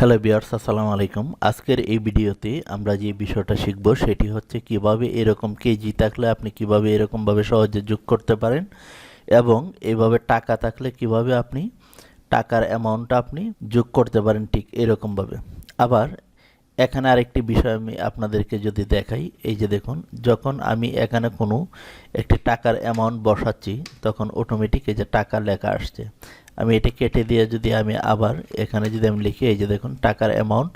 Hello viewers, আসসালামু আলাইকুম। আজকের এই ভিডিওতে আমরা যে বিষয়টা শিখব সেটি হচ্ছে কিভাবে এরকম কেজি থাকলে আপনি কিভাবে এরকমভাবে সহজে যোগ করতে পারেন এবং এইভাবে টাকা থাকলে কিভাবে আপনি টাকার অ্যামাউন্টটা আপনি যোগ করতে পারেন ঠিক এরকমভাবে। আবার এখানে আরেকটি বিষয় আমি আপনাদেরকে যদি দেখাই, এই যে দেখুন, যখন আমি এখানে কোনো একটি টাকার অ্যামাউন্ট বসাচ্ছি তখন অটোমেটিক এই যে টাকা লেখা আসছে। আমি এটা কেটে দিয়ে যদি আমি আবার এখানে যদি আমি লিখি, এই যে দেখুন টাকার অ্যামাউন্ট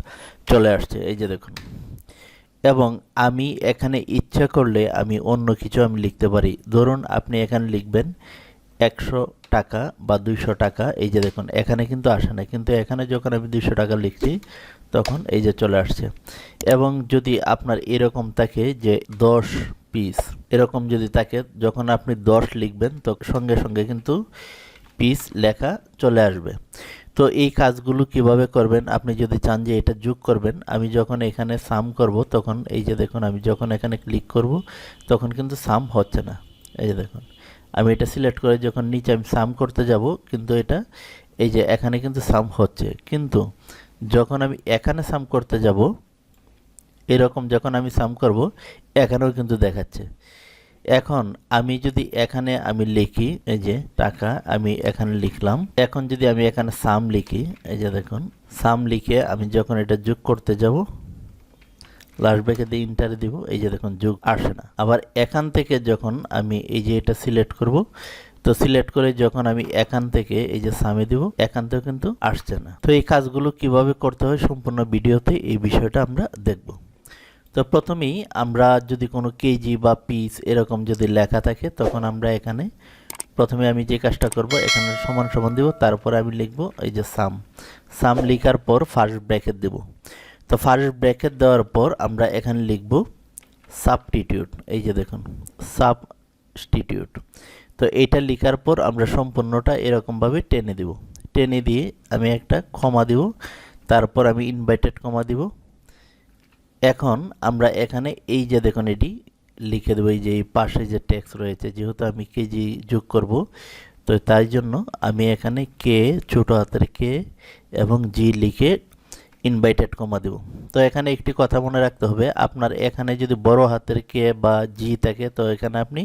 চলে আসছে, এই যে দেখুন। এবং আমি এখানে ইচ্ছা করলে আমি অন্য কিছু আমি লিখতে পারি। ধরুন আপনি এখানে লিখবেন 100 টাকা বা 200 টাকা, এই যে দেখুন এখানে কিন্তু আসে না, কিন্তু এখানে যখন আমি 200 টাকা লিখছি তখন এই যে চলে আসছে। এবং যদি আপনার এরকম থাকে যে 10 পিস এরকম যদি থাকে, যখন আপনি 10 লিখবেন তো সঙ্গে সঙ্গে কিন্তু পিস লেখা চলে আসবে। তো এই কাজগুলো কিভাবে করবেন, আপনি যদি চান যে এটা যোগ করবেন, আমি যখন এখানে সাম করব তখন এই যে দেখুন, আমি যখন এখানে ক্লিক করব তখন কিন্তু সাম হচ্ছে না। এই যে দেখুন, আমি এটা সিলেক্ট করে যখন নিচে আমি সাম করতে যাব, কিন্তু এটা এই যে এখানে কিন্তু সাম হচ্ছে, কিন্তু যখন আমি এখানে সাম করতে যাব, এরকম যখন আমি সাম করব এখানেও কিন্তু দেখাচ্ছে। এখন আমি যদি এখানে আমি লিখি এই যে টাকা, আমি এখানে লিখলাম, এখন যদি আমি এখানে সাম লিখি, এই যে দেখুন সাম লিখে আমি যখন এটা যোগ করতে যাব, লাস্ট ব্রেকে দিয়ে ইন্টার দিব, এই যে দেখুন যোগ আসে না। আবার এখান থেকে যখন আমি এই যে এটা সিলেক্ট করব, তো সিলেক্ট করে যখন আমি এখান থেকে এই যে সামে দিব, এখান থেকে কিন্তু আসছে না। তো এই কাজগুলো কিভাবে করতে হয় সম্পূর্ণ ভিডিওতে এই বিষয়টা আমরা দেখব। তো প্রথমেই আমরা যদি কোনো কেজি বা পিস এরকম যদি লেখা থাকে তখন আমরা এখানে প্রথমে আমি যে কাজটা করব, এখানে সমান সমান দিব, তারপরে আমি লিখব এই যে সাম। সাম লেখার পর ফার্স্ট ব্র্যাকেট দেব। তো ফার্স্ট ব্র্যাকেট দেওয়ার পর আমরা এখানে লিখব সাবস্টিটিউট, এই যে দেখুন সাবস্টিটিউট। তো এইটা লেখার পর আমরা সম্পূর্ণটা এরকমভাবে টেনে দিব। টেনে দিয়ে আমি একটা কমা দিব, তারপর আমি ইনভার্টেড কমা দিব। এখন আমরা এখানে এই যে দেখুন এটি লিখে দেবো, এই যে এই পাশে যে টেক্সট রয়েছে, যেহেতু আমি কেজি যোগ করব তো তাই জন্য আমি এখানে কে ছোট হাতের কে এবং জি লিখে ইনভাইটেড কমা দেব। তো এখানে একটি কথা মনে রাখতে হবে, আপনার এখানে যদি বড় হাতের কে বা জি থাকে তো এখানে আপনি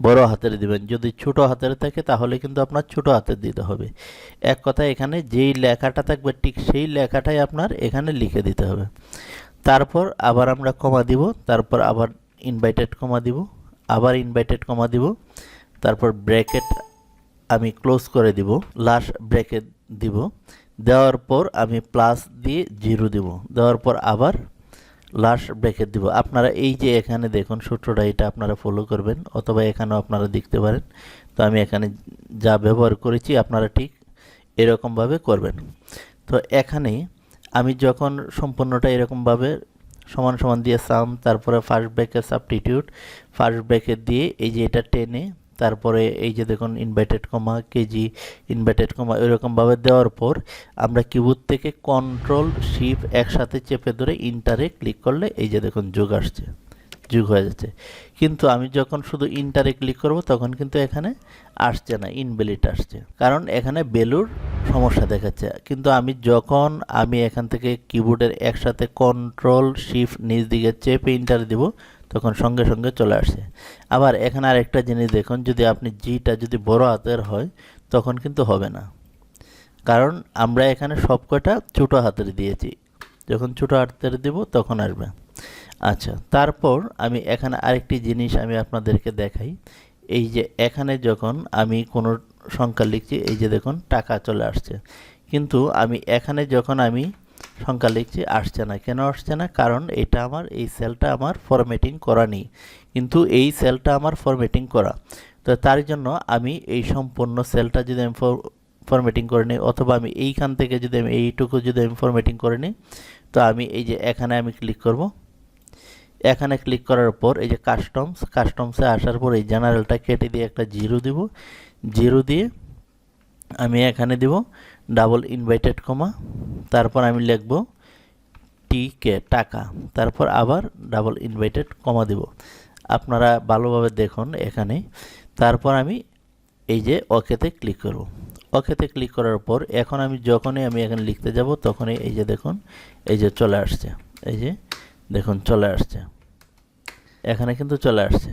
বড় হাতের দিবেন, যদি ছোট হাতের থাকে তাহলে কিন্তু আপনার ছোট হাতের দিতে হবে। এক কথা এখানে যেই লেখাটা থাকবে ঠিক সেই লেখাটাই আপনার এখানে লিখে দিতে হবে। তারপর আবার আমরা কমা দিব, তারপর আবার ইনভাইটেড কমা দিব, আবার ইনভাইটেড কমা দিব, তারপর ব্র্যাকেট আমি ক্লোজ করে দিব, লাস্ট ব্র্যাকেট দিব, দেওয়ার পর আমি প্লাস দিয়ে 0 দিব, দেওয়ার পর আবার লাস্ট ব্র্যাকেট দিব। আপনারা এই যে এখানে দেখুন সূত্রটা, এটা আপনারা ফলো করবেন, অথবা এখানেও আপনারা দেখতে পারেন। তো আমি এখানে যা ব্যবহার করেছি আপনারা ঠিক এরকমভাবে করবেন। তো এখানে আমি যখন সম্পূর্ণটা এরকমভাবে সমান সমান দিয়ে সাম, তারপরে first bracket substitute, first bracket দিয়ে এই যে এটা টেনে, তারপরে এই যে দেখুন inverted comma KG inverted comma এরকমভাবে দেওয়ার পর আমরা কিবোর্ড থেকে কন্ট্রোল শিফট একসাথে চেপে ধরে ইন্টারে ক্লিক করলে এই যে দেখুন যোগ আসছে, যোগ হয়ে যাচ্ছে। কিন্তু আমি যখন শুধু ইন্টারে ক্লিক করব তখন কিন্তু এখানে আসছে না, ইনভ্যালিড আসছে, কারণ এখানে ভ্যালুর সমস্যা দেখাচ্ছে। কিন্তু আমি এখান থেকে কিবোর্ডের একসাথে কন্ট্রোল শিফট নিচ দিকে চেপে ইন্টার দিব তখন সঙ্গে সঙ্গে চলে আসছে। আবার এখানে আরেকটা জিনিস দেখুন, যদি আপনি জিটা যদি বড় হাতের হয় তখন কিন্তু হবে না, কারণ আমরা এখানে সবকটা ছোট হাতের দিয়েছি, যখন ছোট হাতের দিব তখন আসবে। আচ্ছা, তারপর আমি এখানে আরেকটি জিনিস আমি আপনাদেরকে দেখাই। এই যে এখানে যখন আমি কোনো সংখ্যা লিখছি, এই যে দেখুন টাকা চলে আসছে, কিন্তু আমি এখানে যখন আমি সংখ্যা লিখছি আসছে না। কেন আসছে না? কারণ এটা আমার এই সেলটা আমার ফরম্যাটিং করা নেই, কিন্তু এই সেলটা আমার ফরম্যাটিং করা। তো তার জন্য আমি এই সম্পূর্ণ সেলটা যদি আমি ফরম্যাটিং করে নিই, অথবা আমি এইখান থেকে যদি আমি এইটুকু যদি আমি ফরম্যাটিং করে নিই, তো আমি এই যে এখানে আমি ক্লিক করব। এখানে ক্লিক করার পর এই যে কাস্টমসে আসার পর এই জেনারেলটা কেটে দিয়ে একটা 0 দিব, 0 দিয়ে আমি এখানে দিব ডাবল ইনভার্টেড কমা, তারপর আমি লিখব টিকে টাকা, তারপর আবার ডাবল ইনভার্টেড কমা দিব। আপনারা ভালোভাবে দেখুন এখানে। তারপর আমি এই যে ওকেতে ক্লিক করব। ওকেতে ক্লিক করার পর এখন আমি যখনই আমি এখানে লিখতে যাব তখনই এই যে দেখুন এই যে চলে আসছে, এই যে দেখুন চলে আসছে, এখানে কিন্তু চলে আসছে।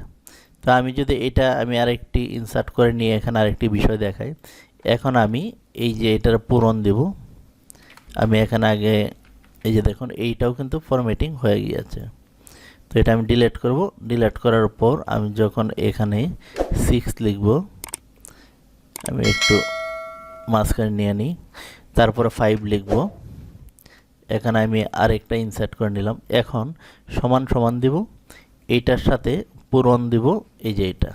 তো আমি যদি এটা আমি আরেকটি ইনসার্ট করে নিয়ে এখানে আরেকটি বিষয় দেখাই, এখন আমি এই যে এটার পূরণ দেব, আমি এখানে আগে এই যে দেখুন এইটাও কিন্তু ফরম্যাটিং হয়ে গিয়েছে। তো এটা আমি ডিলিট করব, ডিলিট করার পর আমি যখন এখানে 6 লিখব, আমি একটু মাঝখানে নিয়ে নিই, তারপরে 5 লিখব, এখানে আমি আরেকটা ইনসার্ট করে নিলাম, এখন সমান সমান দিব, এইটার সাথে পূরণ দিব এই যে এটা,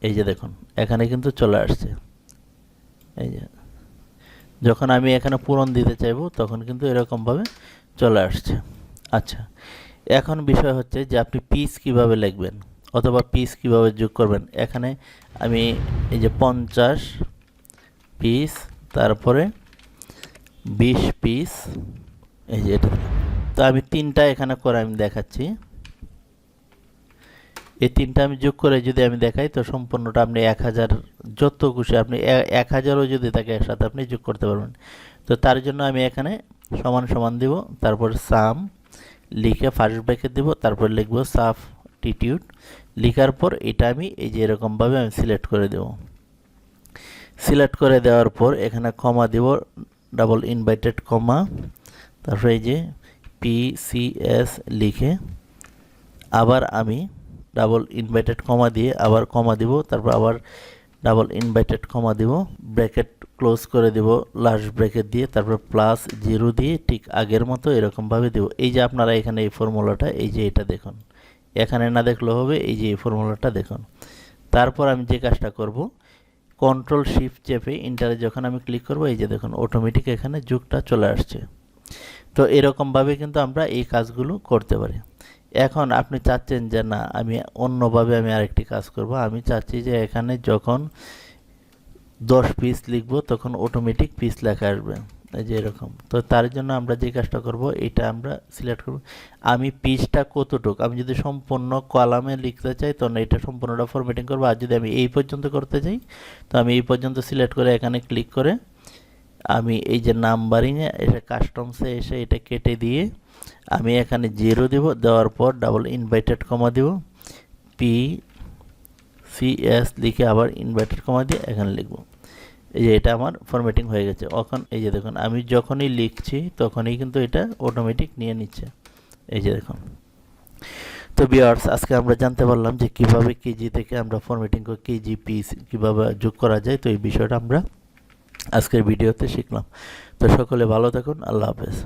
এই যে দেখুন এখানে কিন্তু চলে আসছে, এই যে যখন আমি এখানে পূরণ দিতে চাইবো তখন কিন্তু এরকমভাবে চলে আসছে। আচ্ছা, এখন বিষয় হচ্ছে যে আপনি পিস কিভাবে লিখবেন অথবা পিস কিভাবে যোগ করবেন। এখানে আমি এই যে 50 পিস, তারপরে 20 পিস, এই যে এটা, তো আমি তিনটা এখানে করে আমি দেখাচ্ছি। এই তিনটা আমি যোগ করে যদি আমি দেখাই তো সম্পূর্ণটা আপনি 1000 যত খুশি আপনি 1000ও যদি থাকে একসাথে আপনি যোগ করতে পারবেন। তো তার জন্য আমি এখানে সমান সমান দিব, তারপর সাম লিখে ফার্স্ট ব্র্যাকেট দিব, তারপর লিখব সাবস্টিটিউট, লিখার পর এটা আমি এই যে এরকমভাবে আমি সিলেক্ট করে দেব। সিলেক্ট করে দেওয়ার পর এখানে কমা দিব, ডাবল ইনভার্টেড কমা, তারপর এই যে পিসিএস লিখে আবার আমি ডাবল ইনভার্টেড কমা দিয়ে আবার কমা দিব, তারপর আবার ডাবল ইনভার্টেড কমা দিব, ব্র্যাকেট ক্লোজ করে দিব লাস্ট ব্র্যাকেট দিয়ে, তারপর প্লাস 0 দিয়ে ঠিক আগের মতো এরকমভাবে দেব। এই যে আপনারা এখানে এই ফর্মুলাটা এই যে এটা দেখুন, এখানে না দেখলেও হবে, এই যে এই ফর্মুলাটা দেখুন। তারপর আমি যে কাজটা করব, কন্ট্রোল শিফট চেপে ইন্টারে যখন আমি ক্লিক করব এই যে দেখুন অটোমেটিক এখানে যুগটা চলে আসছে। তো এরকমভাবে কিন্তু আমরা এই কাজগুলো করতে পারি। এখন আপনি চাচ্ছেন যে না আমি অন্যভাবে আমি আরেকটি কাজ করব, আমি চাচ্ছি যে এখানে যখন 10 পিস লিখব তখন অটোমেটিক পিস লেখা আসবে, এই যে এরকম। তো তার জন্য আমরা যে কাজটা করব, এটা আমরা সিলেক্ট করব, আমি পিসটা কতটুকু, আমি যদি সম্পূর্ণ কলামে লিখতে চাই তখন এটা সম্পূর্ণটা ফরম্যাটিং করব, আর যদি আমি এই পর্যন্ত করতে চাই তো আমি এই পর্যন্ত সিলেক্ট করে এখানে ক্লিক করে আমি এই যে নাম্বারিংয়ে এটা কাস্টমসে এসে এটা কেটে দিয়ে আমি এখানে 0 দিব, দেওয়ার পর ডাবল ইনভার্টেড কমা দিব, পি সিএস লিখে আবার ইনভার্টেড কমা দিয়ে এখানে লিখব। এই যে এটা আমার ফরম্যাটিং হয়ে গেছে। এখন এই যে দেখুন আমি যখনই লিখছি তখনই কিন্তু এটা অটোমেটিক নিয়ে নিচ্ছে, এই যে দেখুন। তো ভিউয়ার্স আজকে আমরা জানতে পারলাম যে কিভাবে কেজি থেকে আমরা ফরম্যাটিং করে কেজি পিস কিভাবে যোগ করা যায়। তো এই বিষয়টা আমরা আজকের ভিডিওতে শিখলাম। তো সকলে ভালো থাকুন, আল্লাহ হাফেজ।